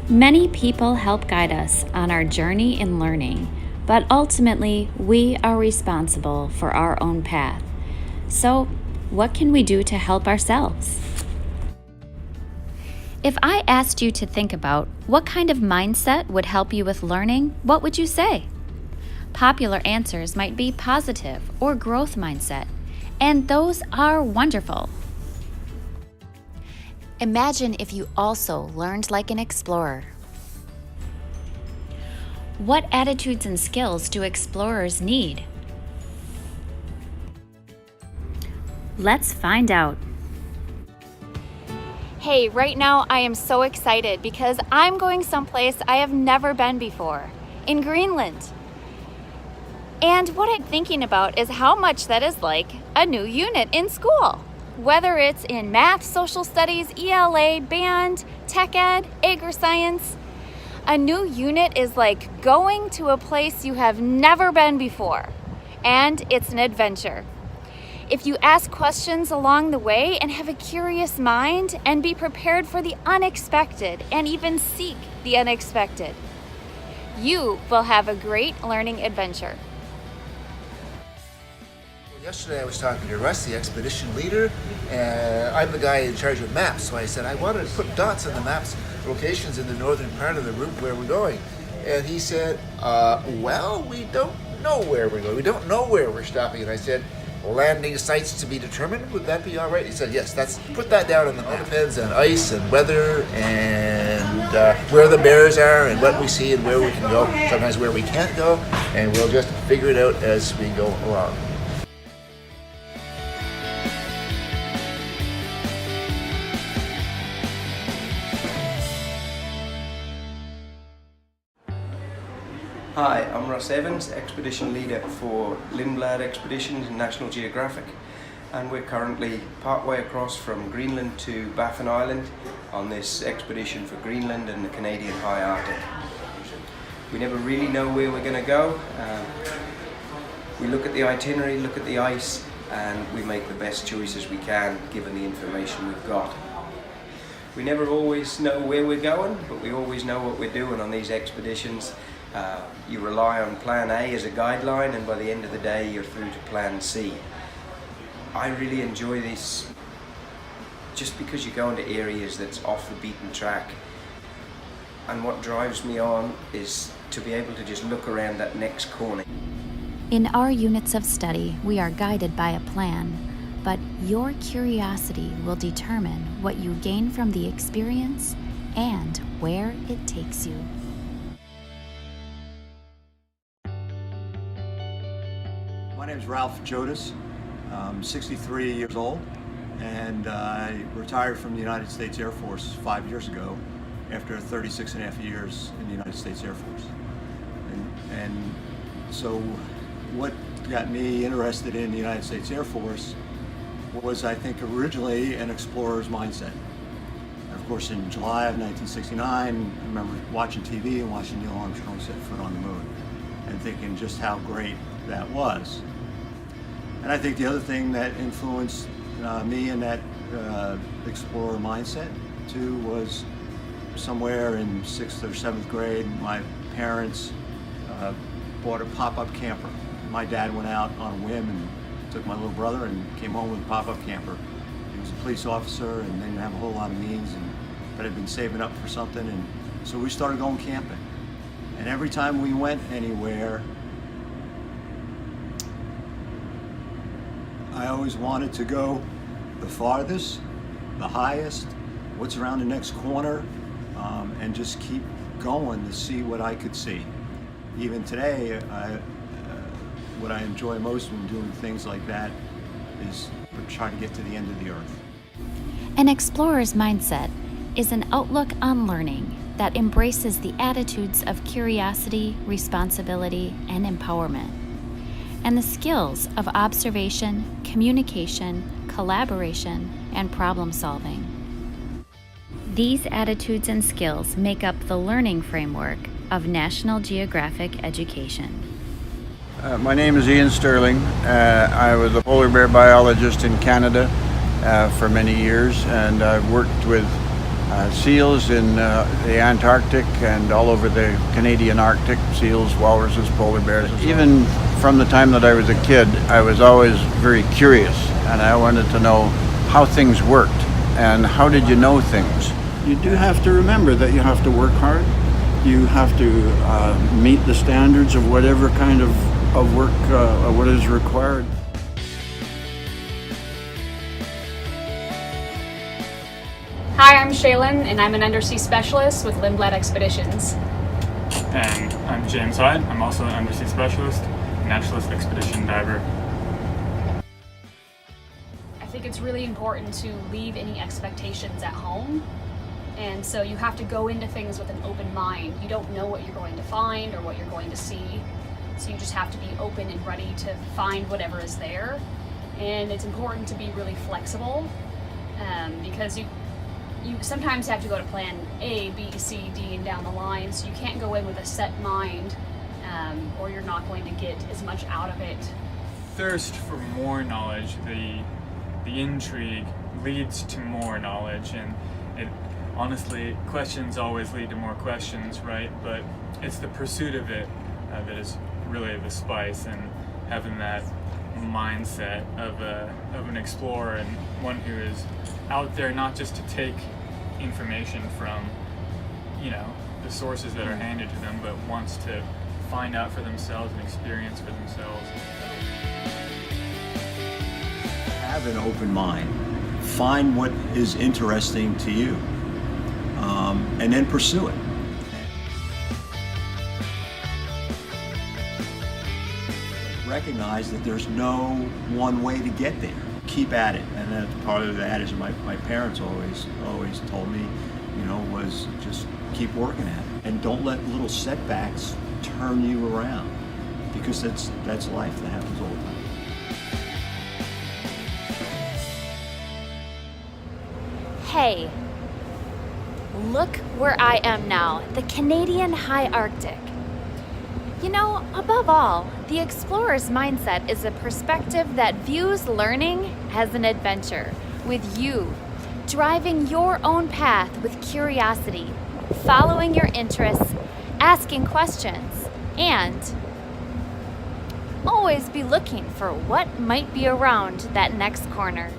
Many people help guide us on our journey in learning, but ultimately we are responsible for our own path. So, what can we do to help ourselves? If I asked you to think about what kind of mindset would help you with learning, what would you say? Popular answers might be positive or growth mindset, and those are wonderful. Imagine if you also learned like an explorer. What attitudes and skills do explorers need? Let's find out. Hey, right now I am so excited because I'm going someplace I have never been before, in Greenland. And what I'm thinking about is how much that is like a new unit in school. Whether it's in math, social studies, ELA, band, tech ed, agri-science, a new unit is like going to a place you have never been before. And it's an adventure. If you ask questions along the way and have a curious mind and be prepared for the unexpected and even seek the unexpected, you will have a great learning adventure. Yesterday I was talking to Russ, the expedition leader, and I'm the guy in charge of maps. So I said, I wanted to put dots on the maps, locations in the northern part of the route where we're going. And he said, well, we don't know where we're going. We don't know where we're stopping. And I said, landing sites to be determined. Would that be all right? He said, yes, put that down on the map. It depends on ice and weather and where the bears are and what we see and where we can go, sometimes where we can't go, and we'll just figure it out as we go along. Hi, I'm Russ Evans, Expedition Leader for Lindblad Expeditions and National Geographic, and we're currently partway across from Greenland to Baffin Island on this expedition for Greenland and the Canadian High Arctic. We never really know where we're going to go. We look at the itinerary, look at the ice, and we make the best choices we can given the information we've got. We never always know where we're going, but we always know what we're doing on these expeditions. You rely on plan A as a guideline, and by the end of the day you're through to plan C. I really enjoy this just because you go into areas that's off the beaten track, and what drives me on is to be able to just look around that next corner. In our units of study, we are guided by a plan, but your curiosity will determine what you gain from the experience and where it takes you. My name is Ralph Jodice. I'm 63 years old, and I retired from the United States Air Force 5 years ago after 36 and a half years in the United States Air Force. And so what got me interested in the United States Air Force was, I think, originally an explorer's mindset. Of course, in July of 1969, I remember watching TV and watching Neil Armstrong set foot on the moon and thinking just how great that was. And I think the other thing that influenced me in that explorer mindset too was somewhere in 6th or 7th grade, my parents bought a pop-up camper. My dad went out on a whim and took my little brother and came home with a pop-up camper. He was a police officer and didn't have a whole lot of means, but had been saving up for something, and so we started going camping. And every time we went anywhere, I always wanted to go the farthest, the highest, what's around the next corner, and just keep going to see what I could see. Even today, what I enjoy most when doing things like that is trying to get to the end of the earth. An explorer's mindset is an outlook on learning that embraces the attitudes of curiosity, responsibility, and empowerment, and the skills of observation, communication, collaboration, and problem solving. These attitudes and skills make up the learning framework of National Geographic Education. My name is Ian Stirling. I was a polar bear biologist in Canada for many years, and I've worked with seals in the Antarctic and all over the Canadian Arctic, seals, walruses, polar bears. Even from the time that I was a kid, I was always very curious, and I wanted to know how things worked and how did you know things. You do have to remember that you have to work hard. You have to meet the standards of whatever kind of work, what is required. Hi, I'm Shaelyn, and I'm an undersea specialist with Lindblad Expeditions. And I'm James Hyde. I'm also an undersea specialist, naturalist expedition diver. I think it's really important to leave any expectations at home. And so you have to go into things with an open mind. You don't know what you're going to find or what you're going to see. So you just have to be open and ready to find whatever is there. And it's important to be really flexible because you sometimes have to go to plan A, B, C, D, and down the line. So you can't go in with a set mind or you're not going to get as much out of it. Thirst for more knowledge, the intrigue leads to more knowledge, and it honestly, questions always lead to more questions, right? But it's the pursuit of it that is really the spice, and having that mindset of an explorer and one who is out there not just to take information from, you know, the sources that are handed to them, but wants to find out for themselves and experience for themselves. Have an open mind. Find what is interesting to you, and then pursue it. Recognize that there's no one way to get there. Keep at it, and that's part of that is my parents always told me, you know, was just keep working at it, and don't let little setbacks turn you around, because that's life. That happens all the time. Hey, look where I am now, the Canadian High Arctic. You know, above all, the explorer's mindset is a perspective that views learning as an adventure, with you driving your own path with curiosity, following your interests, asking questions, and always be looking for what might be around that next corner.